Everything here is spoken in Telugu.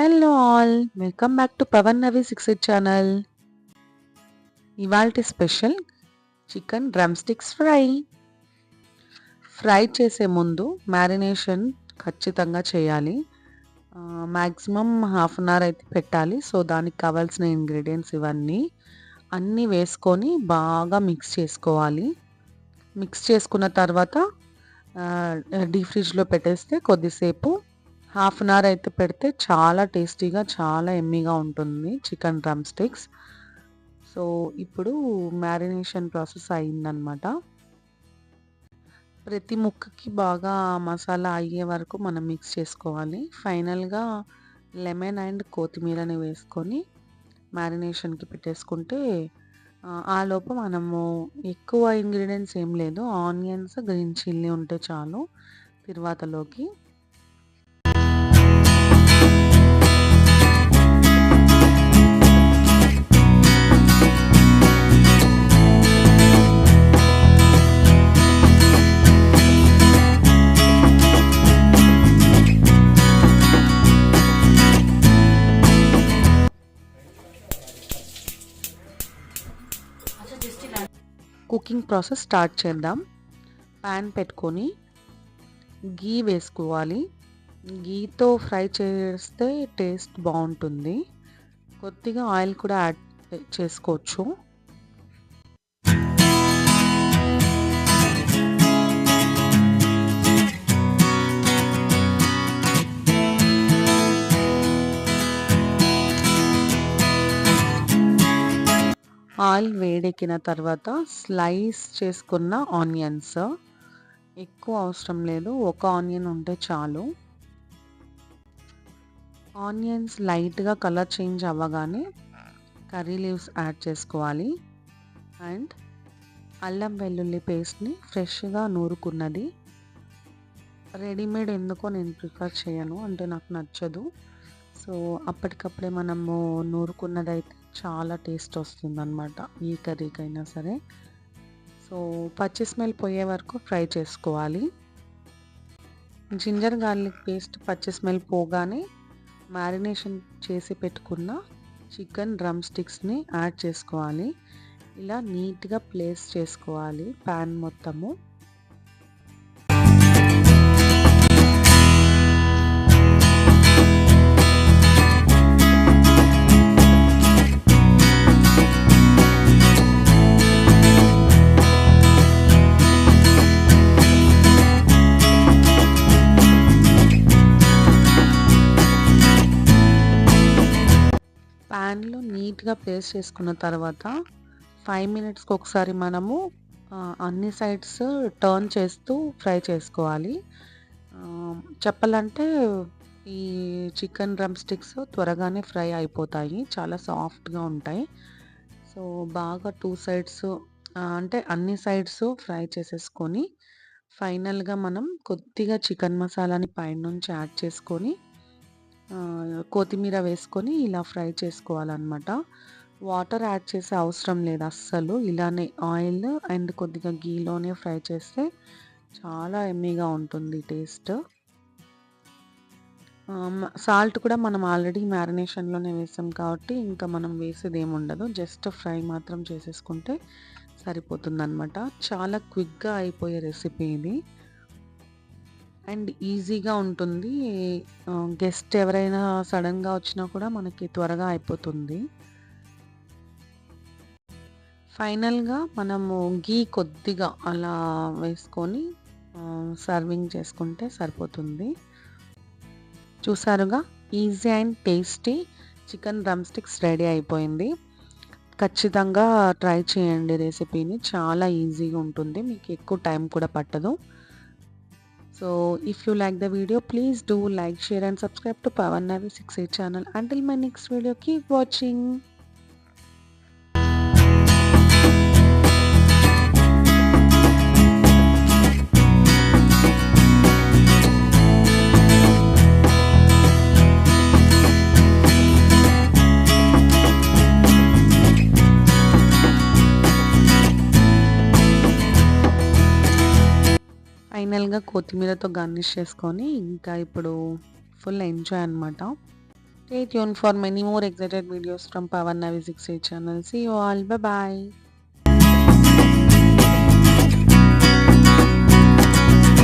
Hello all, welcome back to Pavan Navi 68 channel. ఇవాల్టి special chicken drumsticks fry చేసే ముందు మ్యారినేషన్ ఖచ్చితంగా చేయాలి. మ్యాక్సిమం హాఫ్ అన్ అవర్ అయితే పెట్టాలి. సో దానికి కావాల్సిన ఇంగ్రీడియంట్స్ ఇవన్నీ అన్నీ వేసుకొని బాగా మిక్స్ చేసుకోవాలి. మిక్స్ చేసుకున్న తర్వాత డీప్ ఫ్రిడ్జ్లో పెట్టేస్తే కొద్దిసేపు హాఫ్ అన్ అవర్ అయితే పెడితే చాలా టేస్టీగా, చాలా ఎమ్మీగా ఉంటుంది చికెన్ డ్రమ్ స్టిక్స్. సో ఇప్పుడు మ్యారినేషన్ ప్రాసెస్ అయిందనమాట. ప్రతి ముక్కకి బాగా మసాలా అయ్యే వరకు మనం మిక్స్ చేసుకోవాలి. ఫైనల్గా లెమన్ అండ్ కొత్తిమీరని వేసుకొని మ్యారినేషన్కి పెట్టేసుకుంటే ఆ లోపు మనము ఎక్కువ ఇంగ్రీడియంట్స్ ఏం లేదు, ఆనియన్స్, గ్రీన్ చిల్లీ ఉంటే చాలు తిరువాతలోకి. కుకింగ్ ప్రాసెస్ స్టార్ట్ చేద్దాం. ప్యాన్ పెట్టుకొని గీ వేసుకోవాలి. గీతో ఫ్రై చేస్తే టేస్ట్ బాగుంటుంది. కొద్దిగా ఆయిల్ కూడా యాడ్ చేసుకోవచ్చు. ఆయిల్ వేడెక్కిన తర్వాత స్లైస్ చేసుకున్న ఆనియన్స్, ఎక్కువ అవసరం లేదు, ఒక ఆనియన్ ఉంటే చాలు. ఆనియన్స్ లైట్గా కలర్ చేంజ్ అవ్వగానే కర్రీ లీవ్స్ యాడ్ చేసుకోవాలి. అండ్ అల్లం వెల్లుల్లి పేస్ట్ని ఫ్రెష్గా నూరుకున్నది. రెడీమేడ్ ఎందుకో నేను ప్రిఫర్ చేయను, అంటే నాకు నచ్చదు. సో అప్పటికప్పుడే మనము నూరుకున్నది అయితే చాలా టేస్ట్ వస్తుంది అనమాట ఈ కర్రీకైనా సరే. సో పచ్చి స్మెల్ పోయే వరకు ఫ్రై చేసుకోవాలి. జింజర్ గార్లిక్ పేస్ట్ పచ్చి స్మెల్ పోగానే మ్యారినేషన్ చేసి పెట్టుకున్న చికెన్ డ్రమ్ స్టిక్స్ని యాడ్ చేసుకోవాలి. ఇలా నీట్గా ప్లేస్ చేసుకోవాలి ప్యాన్ మొత్తము. ప్యాన్లో నీట్గా ప్లేస్ చేసుకున్న తర్వాత 5 మినిట్స్కి ఒకసారి మనము అన్ని సైడ్స్ టర్న్ చేస్తూ ఫ్రై చేసుకోవాలి. చెప్పాలంటే ఈ చికెన్ డ్రమ్ స్టిక్స్ త్వరగానే ఫ్రై అయిపోతాయి, చాలా సాఫ్ట్గా ఉంటాయి. సో బాగా 2 సైడ్స్ అంటే అన్ని సైడ్స్ ఫ్రై చేసేసుకొని ఫైనల్గా మనం కొద్దిగా చికెన్ మసాలాని పైనుంచి యాడ్ చేసుకొని కొత్తిమీర వేసుకొని ఇలా ఫ్రై చేసుకోవాలన్నమాట. వాటర్ యాడ్ చేసే అవసరం లేదు అస్సలు. ఇలానే ఆయిల్ అండ్ కొద్దిగా గీలోనే ఫ్రై చేస్తే చాలా ఎమ్మీగా ఉంటుంది టేస్ట్. సాల్ట్ కూడా మనం ఆల్రెడీ మ్యారినేషన్లోనే వేసాం కాబట్టి ఇంకా మనం వేసేది ఏముండదు, జస్ట్ ఫ్రై మాత్రం చేసేసుకుంటే సరిపోతుందన్నమాట. చాలా క్విక్గా అయిపోయే రెసిపీ ఇది అండ్ ఈజీగా ఉంటుంది. గెస్ట్ ఎవరైనా సడన్గా వచ్చినా కూడా మనకి త్వరగా అయిపోతుంది. ఫైనల్గా మనము గీ కొద్దిగా అలా వేసుకొని సర్వింగ్ చేసుకుంటే సరిపోతుంది. చూసారుగా, easy and tasty chicken drum sticks ready అయిపోయింది. ఖచ్చితంగా ట్రై చేయండి రెసిపీని, చాలా ఈజీగా ఉంటుంది, మీకు ఎక్కువ టైం కూడా పట్టదు. So if you like the video, please do like, share and subscribe to Pawan Navi 68 channel. Until my next video, keep watching. ఫైనల్గా కొత్తిమీరతో గార్నిష్ చేసుకొని ఇంకా ఇప్పుడు ఫుల్ ఎంజాయ్ అనమాట. Stay tuned for many more excited videos from Pawan Navi 68 channel. See you all. Bye bye.